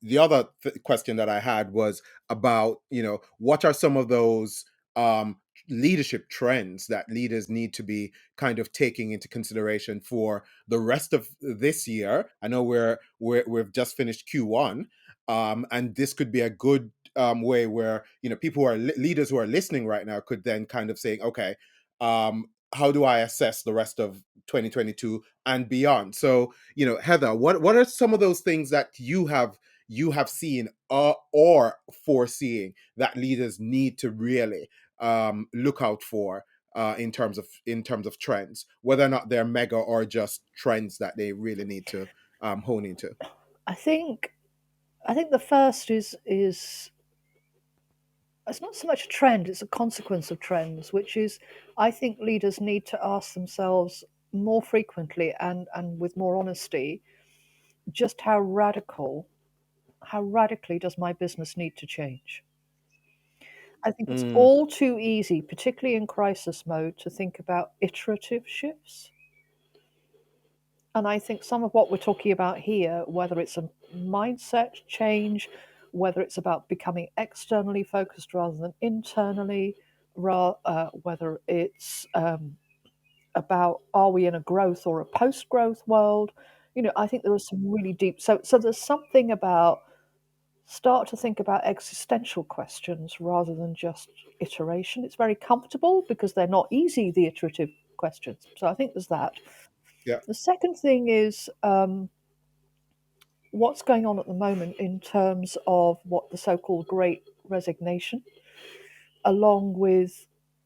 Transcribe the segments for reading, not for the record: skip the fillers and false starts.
the other question that I had was about, what are some of those um, leadership trends that leaders need to be kind of taking into consideration for the rest of this year. I know we've just finished Q1, and this could be a good way where, people who are leaders who are listening right now could then kind of say, okay, how do I assess the rest of 2022 and beyond? So, Heather, what are some of those things that you have seen, or foreseeing, that leaders need to really look out for, in terms of trends, whether or not they're mega or just trends that they really need to hone into. I think I think the first is it's not so much a trend, it's a consequence of trends, which is I think leaders need to ask themselves more frequently and with more honesty just how radically does my business need to change? I think it's Mm, all too easy, particularly in crisis mode, to think about iterative shifts. And I think some of what we're talking about here, whether it's a mindset change, whether it's about becoming externally focused rather than internally, whether it's about are we in a growth or a post growth world, I think there are some really deep. So there's something about start to think about existential questions rather than just iteration. It's very comfortable because they're not easy, the iterative questions. So I think there's that. yeah. The second thing is what's going on at the moment in terms of what the so called great resignation, along with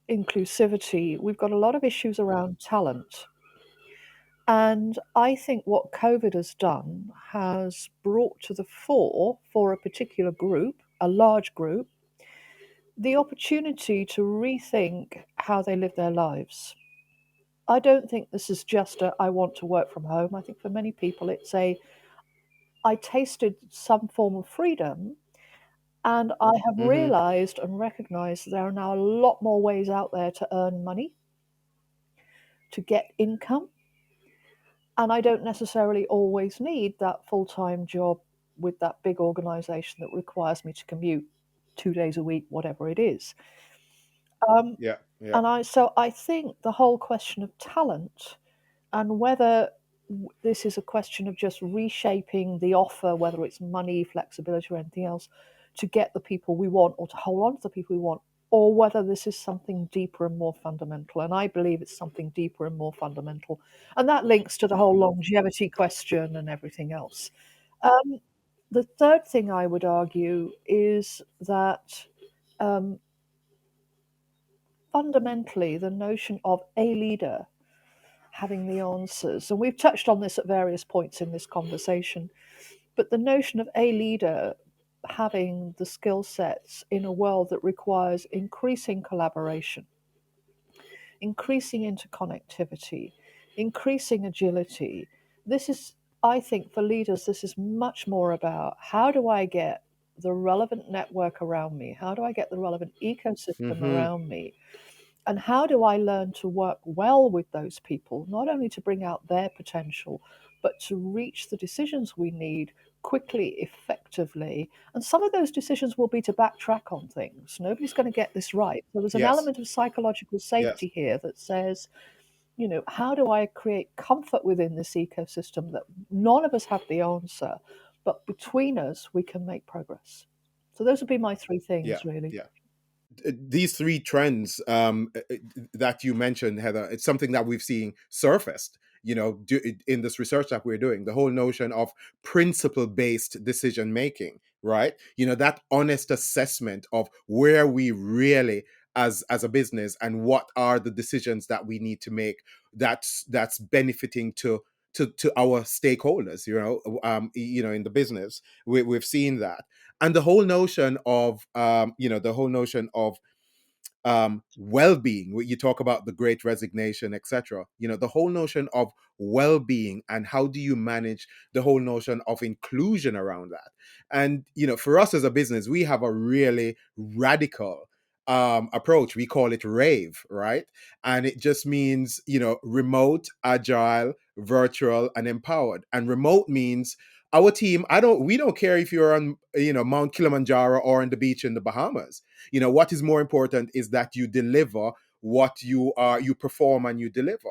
inclusivity. We've got a lot of issues around talent. And I think what COVID has done has brought to the fore for a particular group, a large group, the opportunity to rethink how they live their lives. I don't think this is just a I want to work from home. I think for many people it's a I tasted some form of freedom and I have Hmm. realized and recognized there are now a lot more ways out there to earn money, to get income, and I don't necessarily always need that full-time job with that big organization that requires me to commute 2 days a week, whatever it is. Um, Yeah. Yeah. and I think the whole question of talent and whether this is a question of just reshaping the offer, whether it's money, flexibility, or anything else, to get the people we want or to hold on to the people we want, or whether this is something deeper and more fundamental. And I believe it's something deeper and more fundamental. And that links to the whole longevity question and everything else. Um, the third thing I would argue is that um, fundamentally, the notion of a leader having the answers. And we've touched on this at various points in this conversation. But the notion of a leader having the skill sets in a world that requires increasing collaboration, increasing interconnectivity, increasing agility. This is, I think, for leaders, this is much more about how do I get the relevant network around me? How do I get the relevant ecosystem Hmm. around me? And how do I learn to work well with those people, not only to bring out their potential, but to reach the decisions we need quickly, effectively? And some of those decisions will be to backtrack on things. Nobody's going to get this right. So there's an Yes. element of psychological Yes. safety here that says, how do I create comfort within this ecosystem that none of us have the answer, but between us, we can make progress? So those would be my three Yeah. things, really. Yeah. These three trends that you mentioned, Heather, it's something that we've seen surfaced, in this research that we're doing. The whole notion of principle-based decision making, right? That honest assessment of where we really, as a business, and what are the decisions that we need to make that's benefiting to our stakeholders, in the business. We've seen that. And the whole notion of well-being. You talk about the great resignation, etc. The whole notion of well-being, and how do you manage the whole notion of inclusion around that. And for us as a business, we have a really radical approach. We call it rave, right? And it just means remote, agile, virtual, and empowered. And remote means our team, we don't care if you're on, Mount Kilimanjaro or on the beach in the Bahamas. What is more important is that you deliver what you perform and you deliver.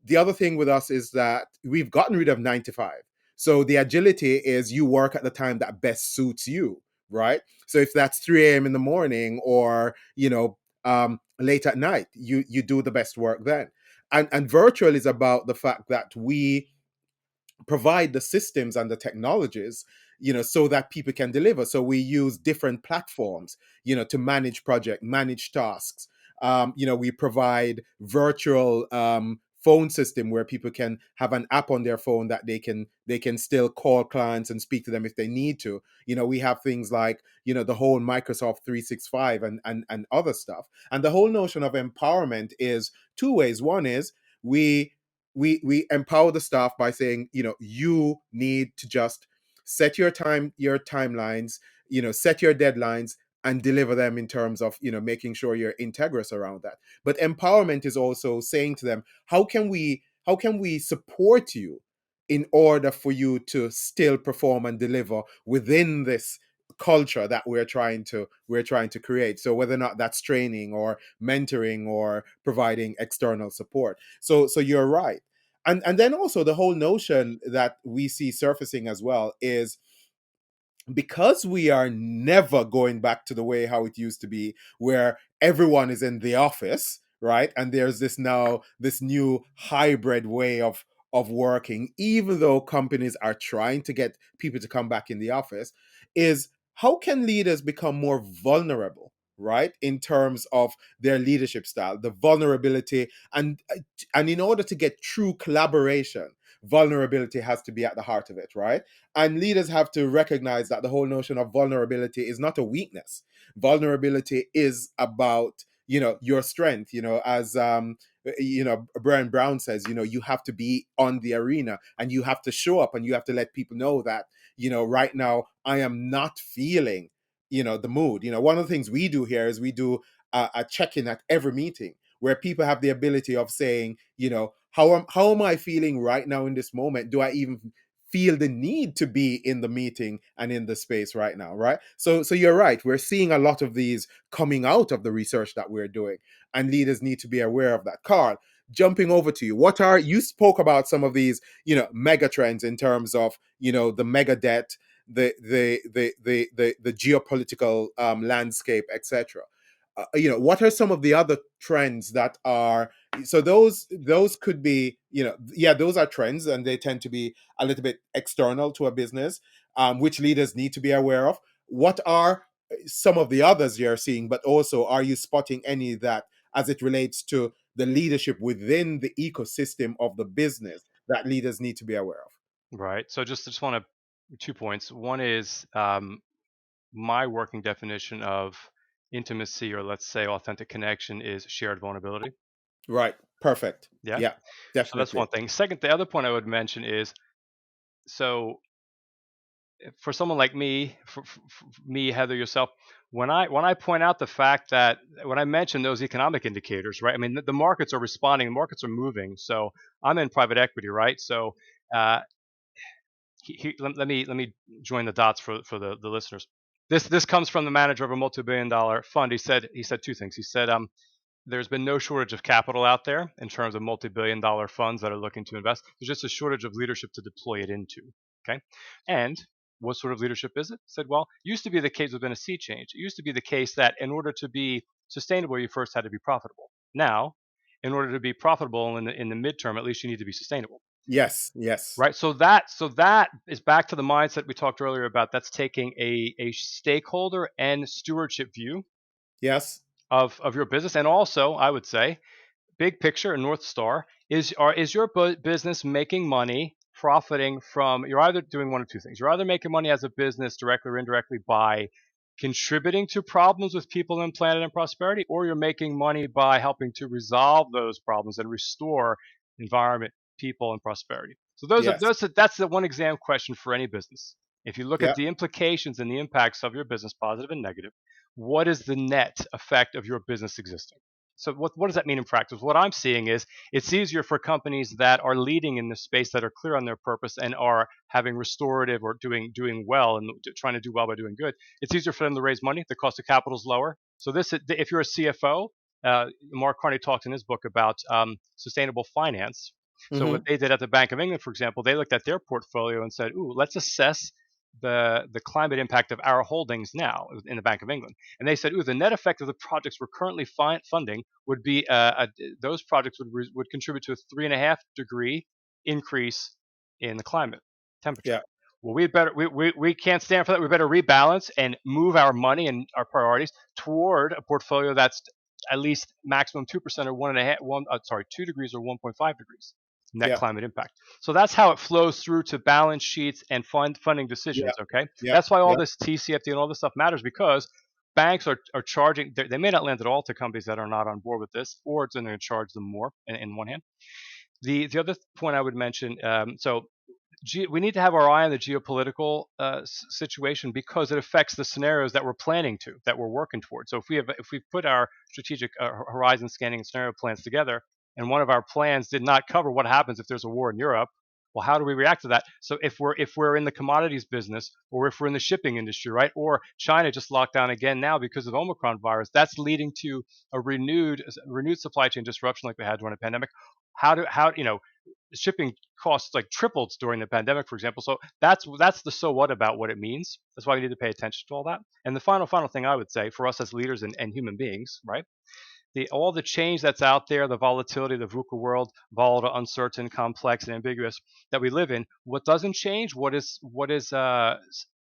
The other thing with us is that we've gotten rid of 9 to 5. So the agility is you work at the time that best suits you, right? So if that's 3 a.m. in the morning, or late at night, you do the best work then. And virtual is about the fact that we provide the systems and the technologies, so that people can deliver. So we use different platforms, to manage project, manage tasks. We provide virtual phone system where people can have an app on their phone that they can still call clients and speak to them if they need to. We have things like, the whole Microsoft 365 and other stuff. And the whole notion of empowerment is two ways. One is we empower the staff by saying, you need to just set your timelines, set your deadlines, and deliver them in terms of, making sure you're integrous around that. But empowerment is also saying to them, how can we support you in order for you to still perform and deliver within this culture that we're trying to create. So whether or not that's training or mentoring or providing external support. So you're right. And then also the whole notion that we see surfacing as well is, because we are never going back to the way how it used to be, where everyone is in the office, right? And there's this new hybrid way of working, even though companies are trying to get people to come back in the office, is how can leaders become more vulnerable, right? In terms of their leadership style, the vulnerability, and in order to get true collaboration, vulnerability has to be at the heart of it, right? And leaders have to recognize that the whole notion of vulnerability is not a weakness. Vulnerability is about, your strength, as Brian Brown says, you have to be on the arena and you have to show up and you have to let people know that, right now I am not feeling, the mood. One of the things we do here is we do a check-in at every meeting, where people have the ability of saying, how am I feeling right now in this moment? Do I even feel the need to be in the meeting and in the space right now, right? So you're right. We're seeing a lot of these coming out of the research that we're doing, and leaders need to be aware of that. Carl, jumping over to you, you spoke about some of these, mega trends in terms of, the mega debt, the geopolitical landscape, etc. What are some of the other trends that are, so those could be, yeah, those are trends, and they tend to be a little bit external to a business, which leaders need to be aware of. What are some of the others you're seeing, but also are you spotting any that, as it relates to the leadership within the ecosystem of the business, that leaders need to be aware of? Right. So just want to 2 points. One is my working definition of intimacy, or let's say authentic connection, is shared vulnerability. Right. Perfect. Yeah. Yeah, So that's definitely. one thing. Second, the other point I would mention is, so for someone like me, for me, Heather, yourself, when I point out the fact that when I mention those economic indicators, right? I mean, the markets are responding, the markets are moving. So I'm in private equity, right? So uh, let me join the dots for the listeners. This comes from the manager of a multi-billion-dollar fund. He said two things. He said, there's been no shortage of capital out there in terms of multi-billion-dollar funds that are looking to invest. There's just a shortage of leadership to deploy it into. Okay, and what sort of leadership is it? He said, well, it used to be the case within a sea change. It used to be the case that in order to be sustainable, you first had to be profitable. Now, in order to be profitable in the midterm, at least you need to be sustainable. Yes, yes. Right. So that is back to the mindset we talked earlier about. That's taking a stakeholder and stewardship view Yes. of your business. And also, I would say, big picture and North Star is your business making money, profiting from, you're either doing one of two things. You're either making money as a business directly or indirectly by contributing to problems with people and planet and prosperity, or you're making money by helping to resolve those problems and restore environment, people, and prosperity. So Yes. that's the one exam question for any business. If you look at Yeah. the implications and the impacts of your business, positive and negative, what is the net effect of your business existing? So what does that mean in practice? What I'm seeing is it's easier for companies that are leading in this space, that are clear on their purpose and are having restorative or doing well and trying to do well by doing good. It's easier for them to raise money. The cost of capital is lower. So if you're a CFO, Mark Carney talks in his book about sustainable finance. So what they did at the Bank of England, for example, they looked at their portfolio and said, "Ooh, let's assess the climate impact of our holdings now in the Bank of England." And they said, "Ooh, the net effect of the projects we're currently funding would be those projects would contribute to a 3.5 degree increase in the climate temperature." Yeah. Well, we can't stand for that. We better rebalance and move our money and our priorities toward a portfolio that's at least maximum 2% or 2 degrees or 1.5 degrees net climate impact. So that's how it flows through to balance sheets and funding decisions. Okay, that's why all this TCFD and all this stuff matters, because banks are charging. They may not lend at all to companies that are not on board with this, or it's going to charge them more. In one hand, the other point I would mention. We need to have our eye on the geopolitical situation, because it affects the scenarios that we're planning to, that we're working towards. So if we put our strategic horizon scanning and scenario plans together, and one of our plans did not cover what happens if there's a war in Europe, well, how do we react to that? So if we're in the commodities business, or if we're in the shipping industry, right, or China just locked down again now because of Omicron virus, that's leading to a renewed supply chain disruption like we had during the pandemic. Shipping costs like tripled during the pandemic, for example. So that's the so what about what it means. That's why we need to pay attention to all that. And the final thing I would say for us as leaders and human beings, right? All the change that's out there, the volatility, the VUCA world, volatile, uncertain, complex, and ambiguous that we live in. What doesn't change, what is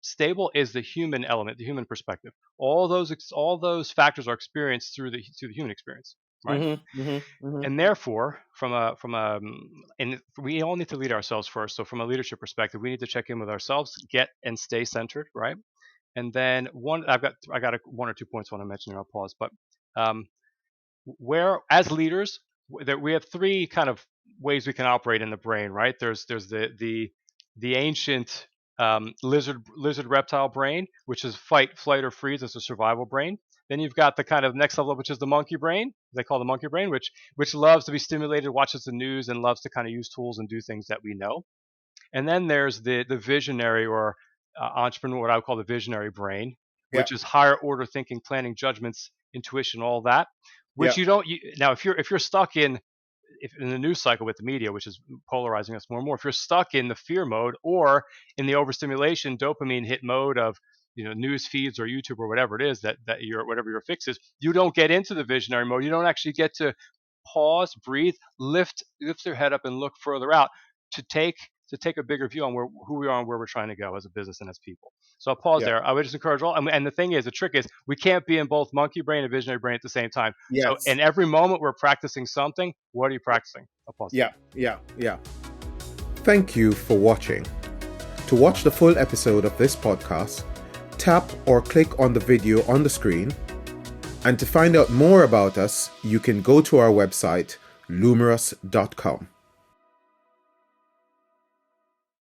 stable, is the human element, the human perspective. All those factors are experienced through the human experience, right? And therefore, and we all need to lead ourselves first. So from a leadership perspective, we need to check in with ourselves, get and stay centered, right? And then I got one or two points I want to mention, and I'll pause. But where as leaders, we have three kind of ways we can operate in the brain, right? There's the ancient lizard reptile brain, which is fight, flight, or freeze. It's a survival brain. Then you've got the kind of next level, which is the monkey brain. They call the monkey brain, which loves to be stimulated, watches the news, and loves to kind of use tools and do things that we know. And then there's the visionary or entrepreneur, what I would call the visionary brain, which is higher order thinking, planning, judgments, intuition, all that. Which now if you're stuck in the news cycle with the media, which is polarizing us more and more, if you're stuck in the fear mode or in the overstimulation dopamine hit mode of news feeds or YouTube or whatever it is that whatever your fix is, you don't get into the visionary mode. You don't actually get to pause, breathe, lift your head up and look further out to take a bigger view on who we are and where we're trying to go as a business and as people. So I'll pause there. I would just encourage all. And the trick is we can't be in both monkey brain and visionary brain at the same time. Yes. So in every moment we're practicing something. What are you practicing? I'll pause. Yeah. Thank you for watching. To watch the full episode of this podcast, tap or click on the video on the screen. And to find out more about us, you can go to our website, lumerous.com.